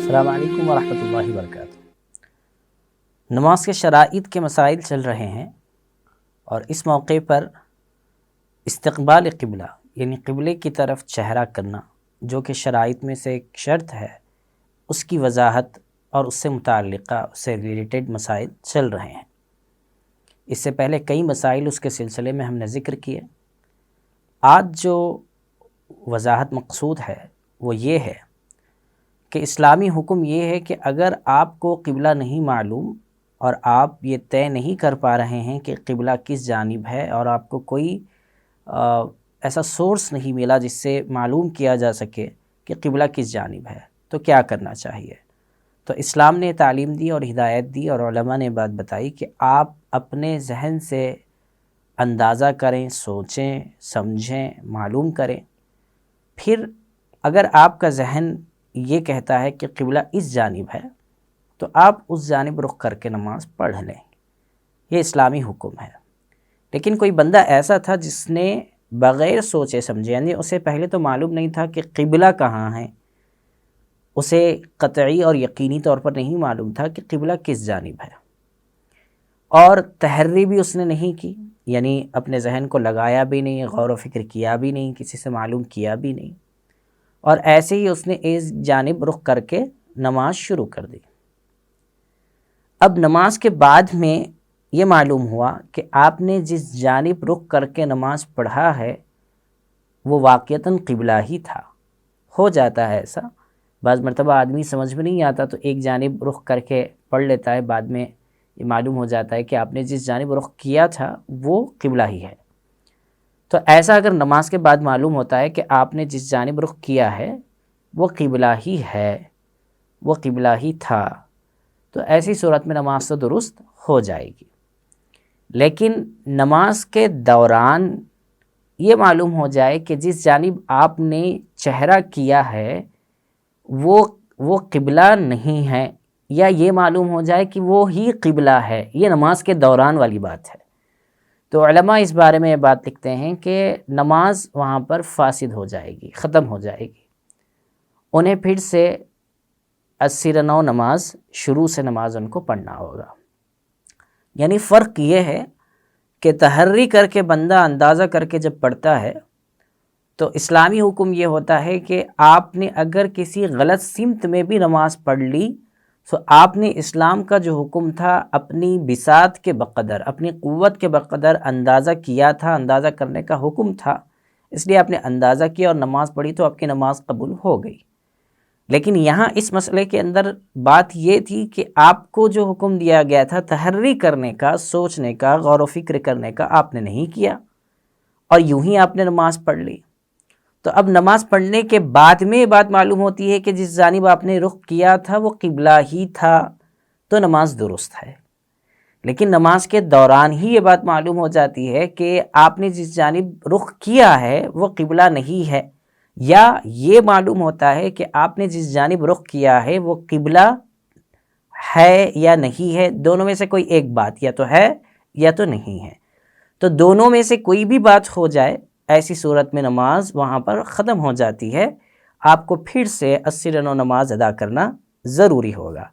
السلام علیکم ورحمۃ اللہ وبرکاتہ۔ نماز کے شرائط کے مسائل چل رہے ہیں اور اس موقع پر استقبال قبلہ یعنی قبلے کی طرف چہرہ کرنا جو کہ شرائط میں سے ایک شرط ہے، اس کی وضاحت اور اس سے متعلقہ اس سے ریلیٹڈ مسائل چل رہے ہیں۔ اس سے پہلے کئی مسائل اس کے سلسلے میں ہم نے ذکر کیے۔ آج جو وضاحت مقصود ہے وہ یہ ہے کہ اسلامی حکم یہ ہے کہ اگر آپ کو قبلہ نہیں معلوم اور آپ یہ طے نہیں کر پا رہے ہیں کہ قبلہ کس جانب ہے اور آپ کو کوئی ایسا سورس نہیں ملا جس سے معلوم کیا جا سکے کہ قبلہ کس جانب ہے، تو کیا کرنا چاہیے؟ تو اسلام نے تعلیم دی اور ہدایت دی اور علماء نے بات بتائی کہ آپ اپنے ذہن سے اندازہ کریں، سوچیں، سمجھیں، معلوم کریں۔ پھر اگر آپ کا ذہن یہ کہتا ہے کہ قبلہ اس جانب ہے تو آپ اس جانب رخ کر کے نماز پڑھ لیں۔ یہ اسلامی حکم ہے۔ لیکن کوئی بندہ ایسا تھا جس نے بغیر سوچے سمجھے، یعنی اسے پہلے تو معلوم نہیں تھا کہ قبلہ کہاں ہے، اسے قطعی اور یقینی طور پر نہیں معلوم تھا کہ قبلہ کس جانب ہے، اور تحری بھی اس نے نہیں کی، یعنی اپنے ذہن کو لگایا بھی نہیں، غور و فکر کیا بھی نہیں، کسی سے معلوم کیا بھی نہیں، اور ایسے ہی اس نے اس جانب رخ کر کے نماز شروع کر دی۔ اب نماز کے بعد میں یہ معلوم ہوا کہ آپ نے جس جانب رخ کر کے نماز پڑھا ہے وہ واقعتاً قبلہ ہی تھا۔ ہو جاتا ہے ایسا، بعض مرتبہ آدمی سمجھ میں نہیں آتا تو ایک جانب رخ کر کے پڑھ لیتا ہے، بعد میں یہ معلوم ہو جاتا ہے کہ آپ نے جس جانب رخ کیا تھا وہ قبلہ ہی ہے۔ تو ایسا اگر نماز کے بعد معلوم ہوتا ہے کہ آپ نے جس جانب رخ کیا ہے وہ قبلہ ہی ہے، وہ قبلہ ہی تھا، تو ایسی صورت میں نماز تو درست ہو جائے گی۔ لیکن نماز کے دوران یہ معلوم ہو جائے کہ جس جانب آپ نے چہرہ کیا ہے وہ قبلہ نہیں ہے، یا یہ معلوم ہو جائے کہ وہ ہی قبلہ ہے، یہ نماز کے دوران والی بات ہے، تو علماء اس بارے میں یہ بات لکھتے ہیں کہ نماز وہاں پر فاسد ہو جائے گی، ختم ہو جائے گی۔ انہیں پھر سے 80 رنو نماز شروع سے نماز ان کو پڑھنا ہوگا۔ یعنی فرق یہ ہے کہ تحری کر کے بندہ اندازہ کر کے جب پڑھتا ہے تو اسلامی حکم یہ ہوتا ہے کہ آپ نے اگر کسی غلط سمت میں بھی نماز پڑھ لی تو آپ نے اسلام کا جو حکم تھا اپنی بساط کے بقدر، اپنی قوت کے بقدر اندازہ کیا تھا، اندازہ کرنے کا حکم تھا، اس لیے آپ نے اندازہ کیا اور نماز پڑھی تو آپ کی نماز قبول ہو گئی۔ لیکن یہاں اس مسئلے کے اندر بات یہ تھی کہ آپ کو جو حکم دیا گیا تھا تحری کرنے کا، سوچنے کا، غور و فکر کرنے کا، آپ نے نہیں کیا اور یوں ہی آپ نے نماز پڑھ لی۔ تو اب نماز پڑھنے کے بعد میں یہ بات معلوم ہوتی ہے کہ جس جانب آپ نے رخ کیا تھا وہ قبلہ ہی تھا، تو نماز درست ہے۔ لیکن نماز کے دوران ہی یہ بات معلوم ہو جاتی ہے کہ آپ نے جس جانب رخ کیا ہے وہ قبلہ نہیں ہے، یا یہ معلوم ہوتا ہے کہ آپ نے جس جانب رخ کیا ہے وہ قبلہ ہے یا نہیں ہے، دونوں میں سے کوئی ایک بات یا تو ہے یا تو نہیں ہے۔ تو دونوں میں سے کوئی بھی بات ہو جائے، ایسی صورت میں نماز وہاں پر ختم ہو جاتی ہے، آپ کو پھر سے 80 رنو نماز ادا کرنا ضروری ہوگا۔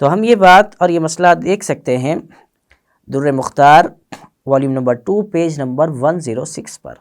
تو ہم یہ بات اور یہ مسئلہ دیکھ سکتے ہیں در مختار والیوم نمبر 2 پیج نمبر 106 پر۔